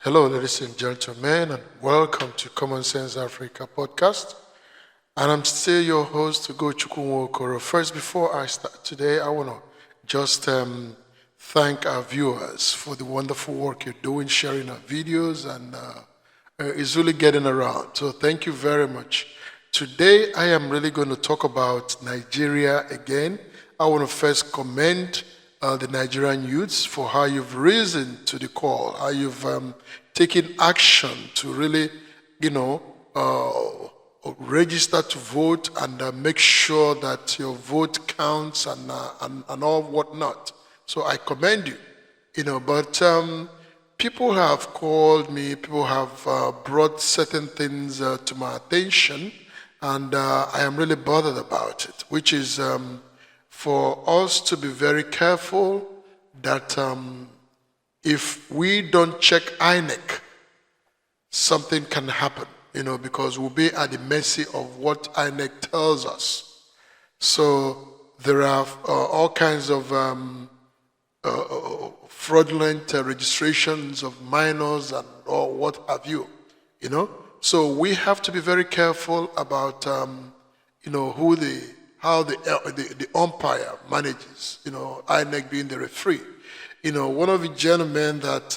Hello, ladies and gentlemen, and welcome to Commonsense Africa podcast. And I'm still your host, Ugochukwu Nwaokoro. First, before I start today, I want to just thank our viewers for the wonderful work you're doing, sharing our videos, and it's really getting around. So thank you very much. Today, I am really going to talk about Nigeria again. I want to first commend the Nigerian youths for how you've risen to the call, how you've taken action to really, register to vote and make sure that your vote counts and all whatnot. So I commend you, but people have called me, people have brought certain things to my attention, and I am really bothered about it, which is for us to be very careful that if we don't check INEC, something can happen, because we'll be at the mercy of what INEC tells us. So there are all kinds of fraudulent registrations of minors and or what have you, So we have to be very careful about, how the umpire manages, INEC being the referee. One of the gentlemen that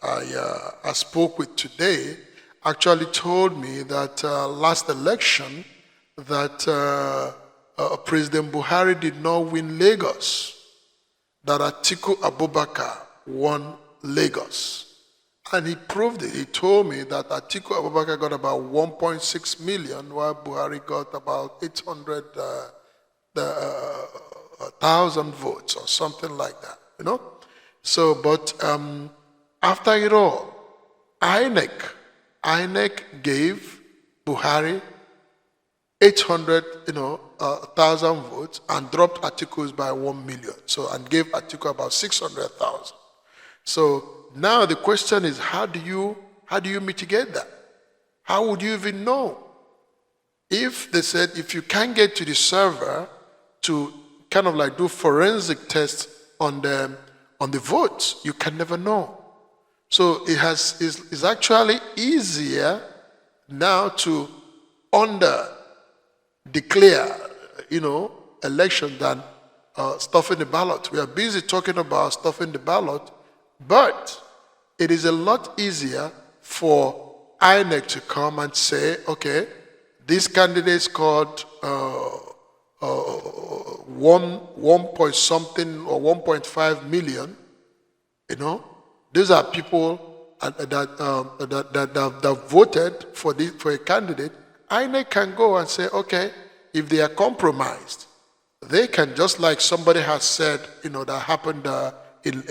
I spoke with today actually told me that last election that President Buhari did not win Lagos, that Atiku Abubakar won Lagos. And he proved it. He told me that Atiku Abubakar got about 1.6 million, while Buhari got about 800,000 votes or something like that, So, but after it all, INEC gave Buhari 800,000 votes and dropped Atiku's by 1 million. So, and gave Atiku about 600,000. So now the question is, how do you mitigate that? How would you even know? If they said if you can't get to the server to kind of like do forensic tests on the votes, you can never know. So it's actually easier now to declare election than stuffing the ballot. We are busy talking about stuffing the ballot, but it is a lot easier for INEC to come and say, okay, this candidate scored 1 point something or 1.5 million. These are people that voted for a candidate. INEC can go and say, okay, if they are compromised, they can, just like somebody has said, that happened in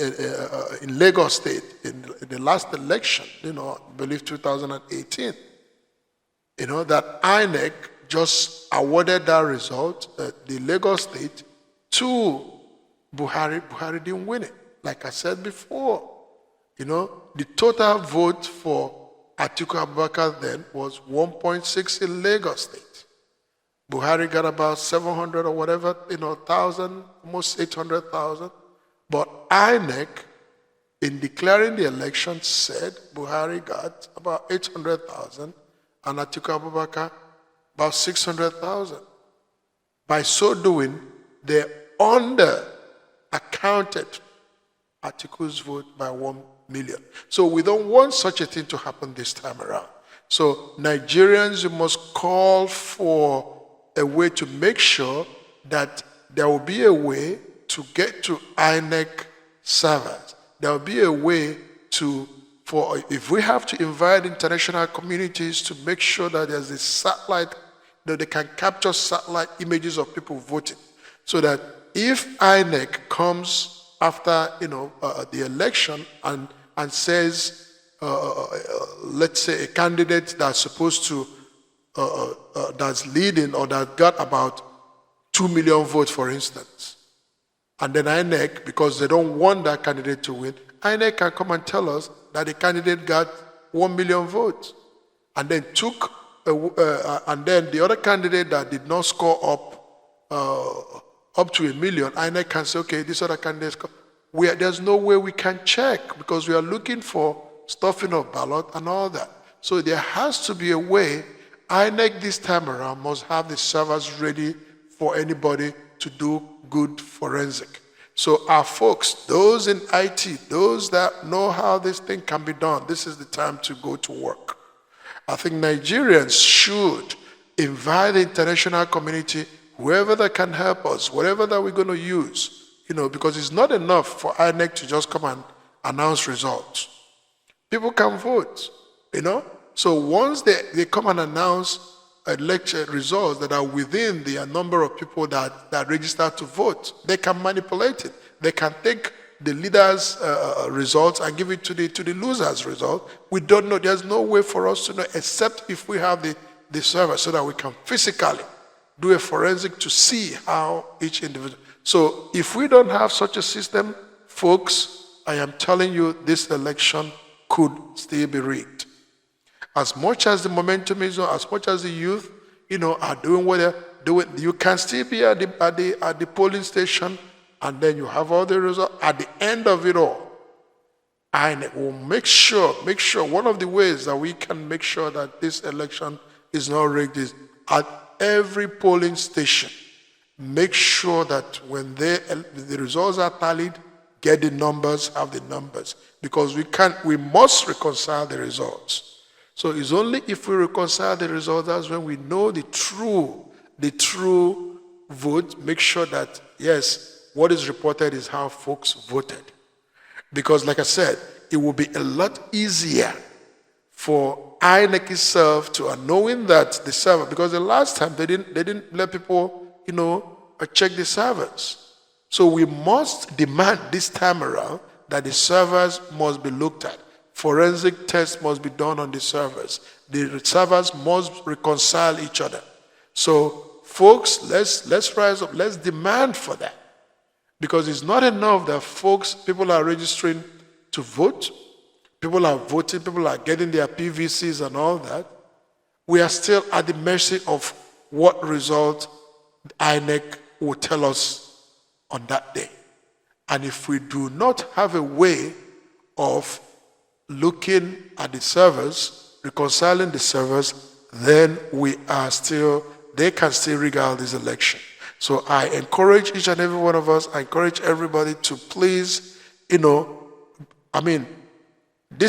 Lagos State in the last election, I believe 2018, that INEC just awarded that result, the Lagos State, to Buhari. Buhari didn't win it. Like I said before, the total vote for Atiku Abubakar then was 1.6 in Lagos State. Buhari got about 700 or whatever, thousand, almost 800,000. But INEC, in declaring the election, said Buhari got about 800,000 and Atiku Abubakar about 600,000. By so doing, they under-accounted Atiku's vote by 1 million. So we don't want such a thing to happen this time around. So Nigerians, you must call for a way to make sure that there will be a way to get to INEC servers. There will be a way if we have to invite international communities to make sure that there's a satellite, that they can capture satellite images of people voting, so that if INEC comes after the election and says, let's say a candidate that's supposed to that's leading or that got about 2 million votes, for instance, and then INEC, because they don't want that candidate to win, INEC can come and tell us that the candidate got 1 million votes, and then and then the other candidate that did not score up to 1 million, INEC can say, okay, this other candidate, there's no way we can check, because we are looking for stuffing of ballot and all that. So there has to be a way. INEC this time around must have the servers ready for anybody to do good forensic. So our folks, those in IT, those that know how this thing can be done, this is the time to go to work. I think Nigerians should invite the international community, whoever that can help us, whatever that we're going to use, because it's not enough for INEC to just come and announce results. People can vote, So once they come and announce election results that are within the number of people that register to vote, they can manipulate it. They can take the leaders' results and give it to the losers' result. We don't know. There's no way for us to know except if we have the server so that we can physically do a forensic to see how each individual. So if we don't have such a system, folks, I am telling you this election could still be rigged. As much as the momentum is on, as much as the youth, are doing what they're doing, you can still be at the polling station, and then you have all the results. At the end of it all, I will make sure, one of the ways that we can make sure that this election is not rigged is at every polling station, make sure that when the results are tallied, get the numbers, have the numbers. Because we must reconcile the results. So it's only if we reconcile the results that's when we know the true vote, make sure that, yes, what is reported is how folks voted. Because like I said, it will be a lot easier for INEC itself to, knowing that the server, because the last time they didn't let people, check the servers. So we must demand this time around that the servers must be looked at. Forensic tests must be done on the servers. The servers must reconcile each other. So, folks, let's rise up. Let's demand for that. Because it's not enough that people are registering to vote. People are voting. People are getting their PVCs and all that. We are still at the mercy of what result INEC will tell us on that day. And if we do not have a way of looking at the servers, reconciling the servers, then they can still rig out this election. So I encourage each and every one of us, I encourage everybody to please, this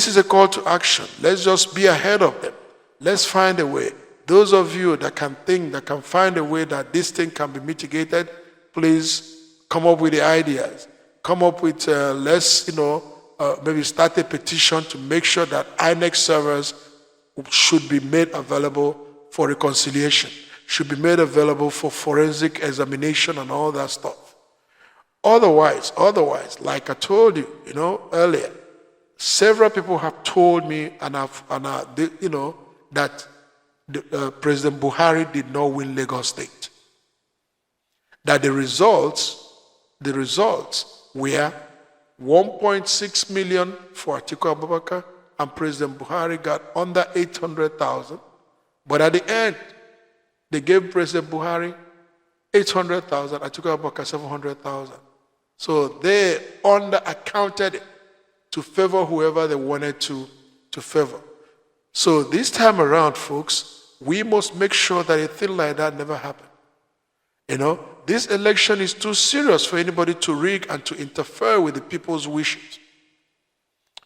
is a call to action. Let's just be ahead of them. Let's find a way. Those of you that can find a way that this thing can be please come up with the ideas. Come up with, maybe start a petition to make sure that INEC servers should be made available for reconciliation, should be made available for forensic examination and all that stuff. Otherwise, like I told you, earlier, several people have told me that President Buhari did not win Lagos State. That the results were 1.6 million for Atiku Abubakar, and President Buhari got under 800,000. But at the end, they gave President Buhari 800,000, Atiku Abubakar 700,000. So they under-accounted it to favor whoever they wanted to favor. So this time around, folks, we must make sure that a thing like that never happens. This election is too serious for anybody to rig and to interfere with the people's wishes.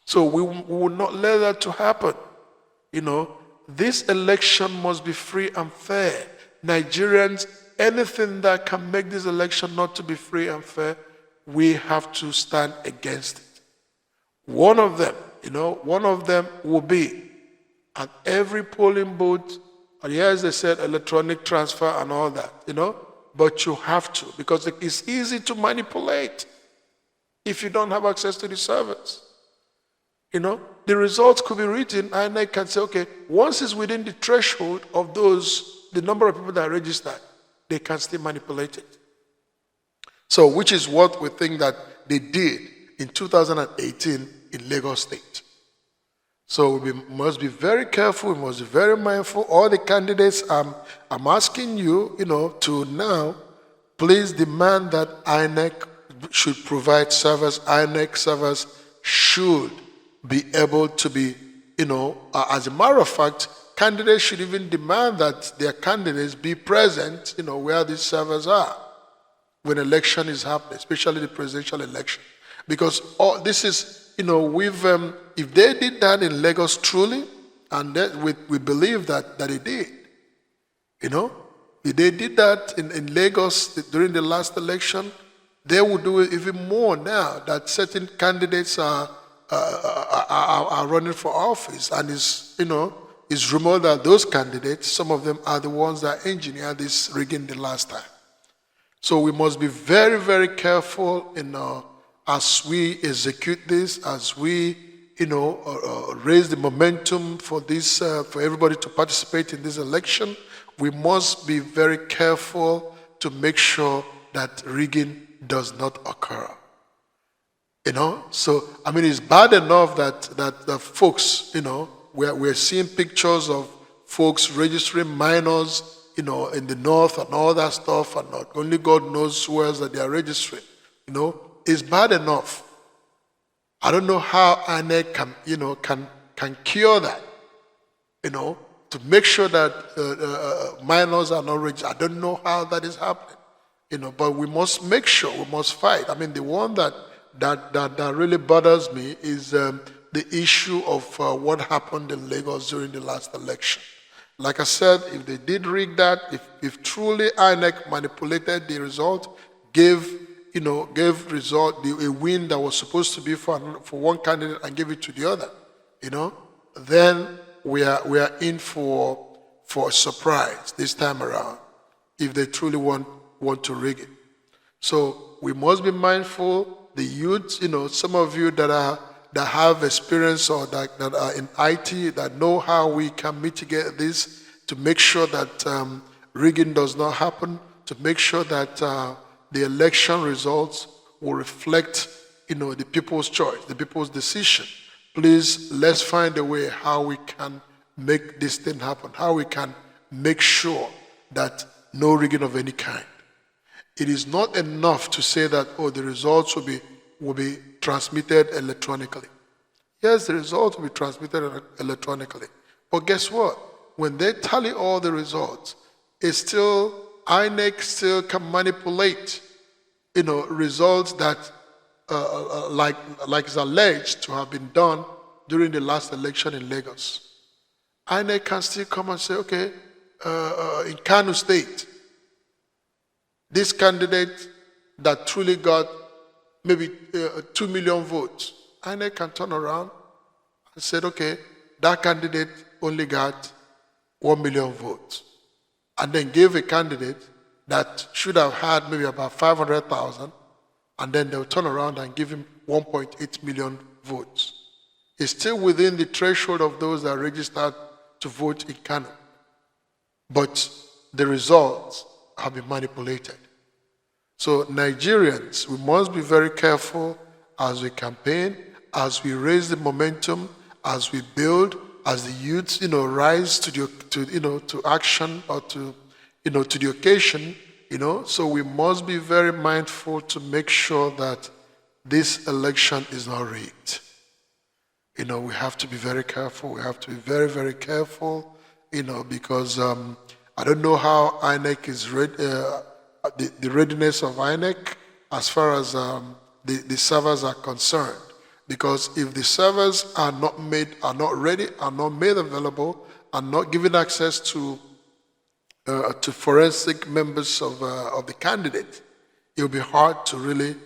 So we will not let that to happen. This election must be free and fair. Nigerians, anything that can make this election not to be free and fair, we have to stand against it. One of them will be at every polling booth, and yes, they said electronic transfer and all that, but you have to, because it's easy to manipulate if you don't have access to the servers. The results could be written, and I can say, okay, once it's within the threshold of the number of people that are registered, they can still manipulate it. So, which is what we think that they did in 2018 in Lagos State. So we must be very careful, we must be very mindful. All the candidates, I'm asking you, to now, please demand that INEC should provide servers. INEC servers should be able to be, as a matter of fact, candidates should even demand that their candidates be present, where these servers are when election is happening, especially the presidential election. Because this is, if they did that in Lagos truly, and that we believe that they did, if they did that in Lagos during the last election, they will do it even more now that certain candidates are running for office, and it's rumored that those candidates, some of them are the ones that engineered this rigging the last time. So we must be very, very careful, as we execute this, as we, raise the momentum for this, for everybody to participate in this election. We must be very careful to make sure that rigging does not occur. So it's bad enough that folks, we're seeing pictures of folks registering minors, in the north and all that stuff, and not only God knows who else that they are registering. It's bad enough. I don't know how INEC can cure that. To make sure that minors are not registered. I don't know how that is happening. But we must make sure, we must fight. The one that really bothers me is the issue of what happened in Lagos during the last election. Like I said, if they did rig that, if truly INEC manipulated the result, gave result a win that was supposed to be for one candidate and gave it to the other, then we are in for a surprise this time around if they truly want to rig it. So we must be mindful. The youth, some of you that have experience or that are in IT, that know how we can mitigate this to make sure that rigging does not happen, to make sure that the election results will reflect, the people's choice, the people's decision. Please, let's find a way how we can make this thing happen, how we can make sure that no rigging of any kind. It is not enough to say that, the results will be transmitted electronically. Yes, the results will be transmitted electronically. But guess what? When they tally all the results, INEC still can manipulate, results that, like is alleged to have been done during the last election in Lagos. INEC can still come and say, okay, in Kano State, this candidate that truly got maybe 2 million votes, INEC can turn around and say, okay, that candidate only got 1 million votes, and then give a candidate that should have had maybe about 500,000, and then they'll turn around and give him 1.8 million votes. It's still within the threshold of those that are registered to vote in Kano, but the results have been manipulated. So Nigerians, we must be very careful as we campaign, as we raise the momentum, as we build, as the youth, rise to action or to the occasion, So we must be very mindful to make sure that this election is not rigged. We have to be very careful. We have to be very, very careful, because I don't know how INEC is ready. The readiness of INEC as far as the servers are concerned. Because if the servers are not ready, are not made available, are not given access to forensic members of the candidate, it will be hard to really,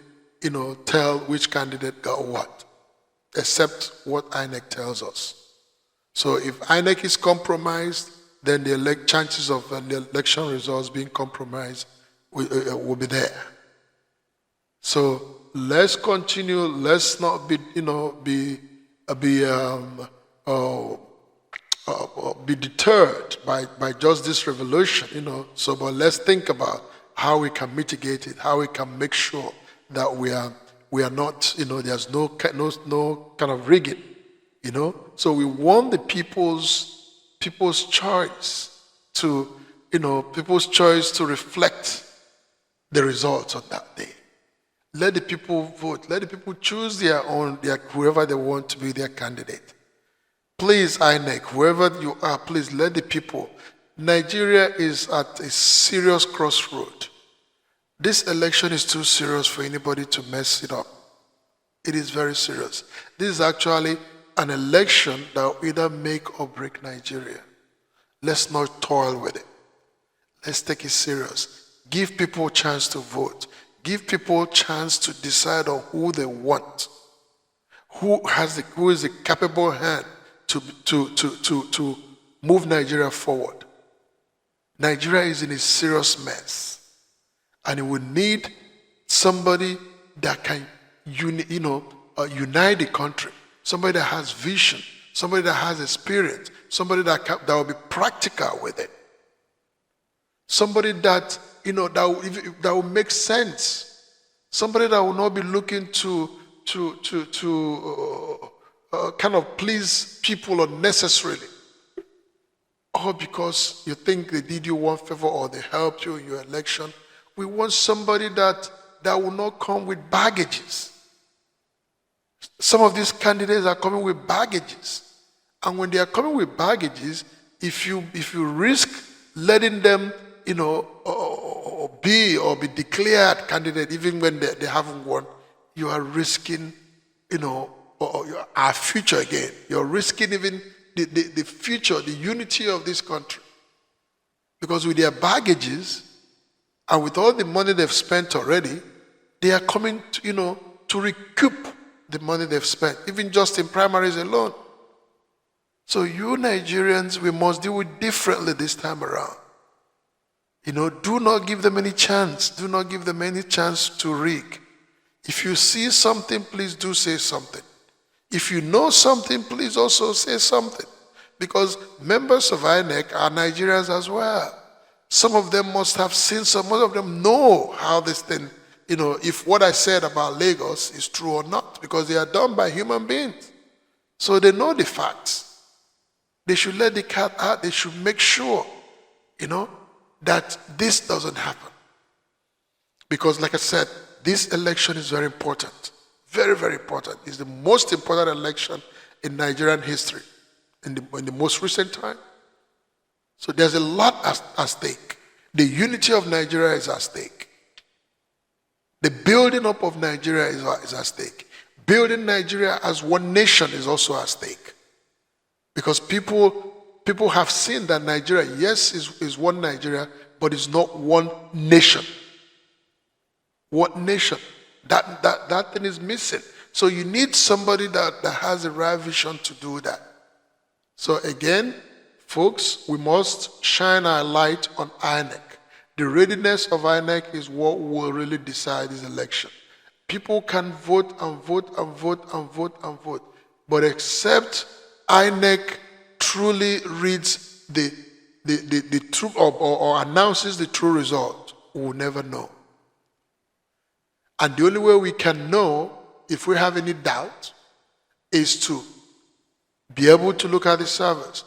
tell which candidate got what, except what INEC tells us. So if INEC is compromised, then the chances of the election results being compromised will be there. So let's continue. Let's not be deterred by just this revolution. So, but let's think about how we can mitigate it, how we can make sure that we are not, there's no kind of rigging, So we want the people's choice to, people's choice to reflect the results of that day. Let the people vote. Let the people choose whoever they want to be their candidate. Please, INEC, whoever you are, please let the people. Nigeria is at a serious crossroad. This election is too serious for anybody to mess it up. It is very serious. This is actually an election that will either make or break Nigeria. Let's not toil with it. Let's take it serious. Give people a chance to vote. Give people a chance to decide on who they want. Who is the capable hand to move Nigeria forward. Nigeria is in a serious mess. And it will need somebody that can unite the country. Somebody that has vision. Somebody that has experience. Somebody that will be practical with it. Somebody that will make sense. Somebody that will not be looking to kind of please people unnecessarily. Or because you think they did you one favor or they helped you in your election. We want somebody that will not come with baggages. Some of these candidates are coming with baggages. And when they are coming with baggages, if you risk letting them, be declared candidate even when they haven't won, you are risking, our future again. You're risking even the future, the unity of this country. Because with their baggages and with all the money they've spent already, they are coming to recoup the money they've spent, even just in primaries alone. So you Nigerians, we must do it differently this time around. Do not give them any chance. Do not give them any chance to rig. If you see something, please do say something. If you know something, please also say something. Because members of INEC are Nigerians as well. Some of them must have seen some, most of them know how this thing, if what I said about Lagos is true or not, because they are done by human beings. So they know the facts. They should let the cat out. They should make sure, that this doesn't happen. Because like I said, this election is very important. Very, very important. It's the most important election in Nigerian history in the most recent time. So there's a lot at stake. The unity of Nigeria is at stake. The building up of Nigeria is at stake. Building Nigeria as one nation is also at stake. Because people have seen that Nigeria, yes, is one Nigeria, but it's not one nation. One nation. That thing is missing. So you need somebody that has the right vision to do that. So again, folks, we must shine our light on INEC. The readiness of INEC is what will really decide this election. People can vote and vote and vote and vote and vote. But except INEC truly reads the true or announces the true result, we will never know. And the only way we can know, if we have any doubt, is to be able to look at the servers.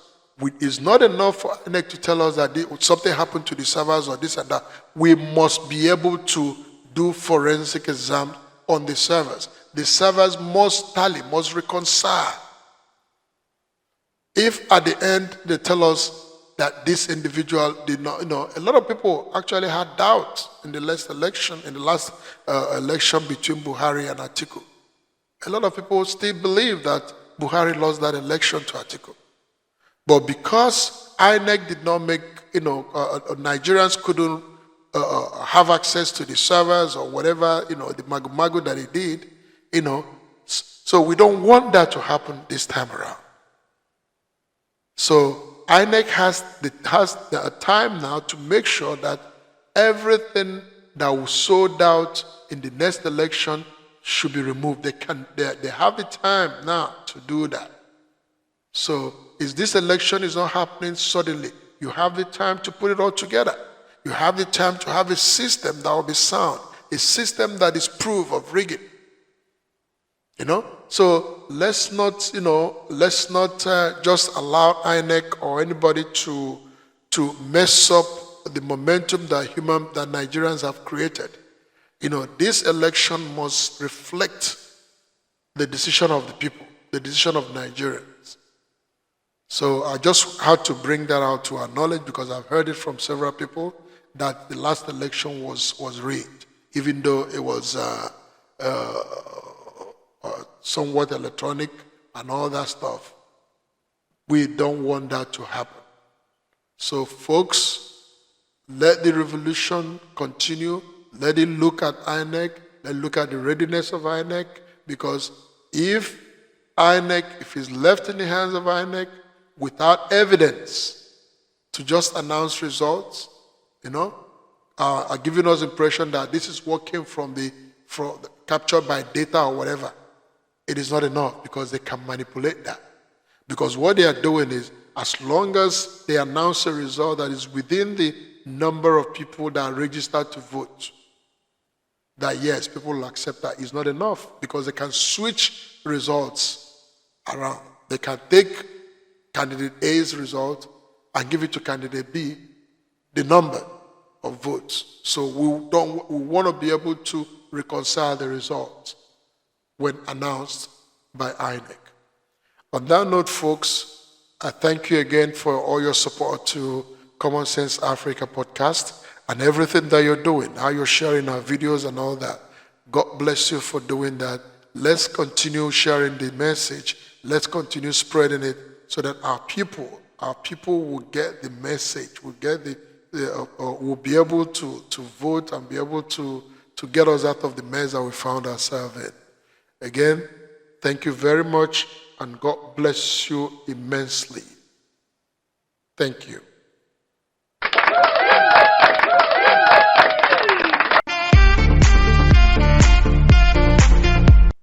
It's not enough for INEC to tell us that something happened to the servers or this and that. We must be able to do forensic exam on the servers. The servers must tally, must reconcile. If at the end they tell us that this individual did not, a lot of people actually had doubts in the last election, between Buhari and Atiku. A lot of people still believe that Buhari lost that election to Atiku. But because INEC did not make, Nigerians couldn't have access to the servers or whatever, the magu that he did, so we don't want that to happen this time around. So INEC has the time now to make sure that everything that was sold out in the next election should be removed. They have the time now to do that. So this election is not happening suddenly. You have the time to put it all together. You have the time to have a system that will be sound, a system that is proof of rigging. So let's not just allow INEC or anybody to mess up the momentum that Nigerians have created. This election must reflect the decision of the people, the decision of Nigerians. So I just had to bring that out to our knowledge because I've heard it from several people that the last election was rigged, even though it was somewhat electronic and all that stuff. We don't want that to happen. So folks, let the revolution continue. Let it look at INEC. Let it look at the readiness of INEC, because if it's left in the hands of INEC without evidence to just announce results, are giving us impression that this is what came from captured by data or whatever, it is not enough, because they can manipulate that. Because what they are doing is, as long as they announce a result that is within the number of people that are registered to vote, that yes, people will accept that, is not enough, because they can switch results around. They can take candidate A's result and give it to candidate B, the number of votes. So we want to be able to reconcile the results when announced by INEC. On that note, folks, I thank you again for all your support to Commonsense Africa podcast and everything that you're doing, how you're sharing our videos and all that. God bless you for doing that. Let's continue sharing the message. Let's continue spreading it so that our people will get the message, will be able to vote and be able to get us out of the mess that we found ourselves in. Again, thank you very much, and God bless you immensely. Thank you.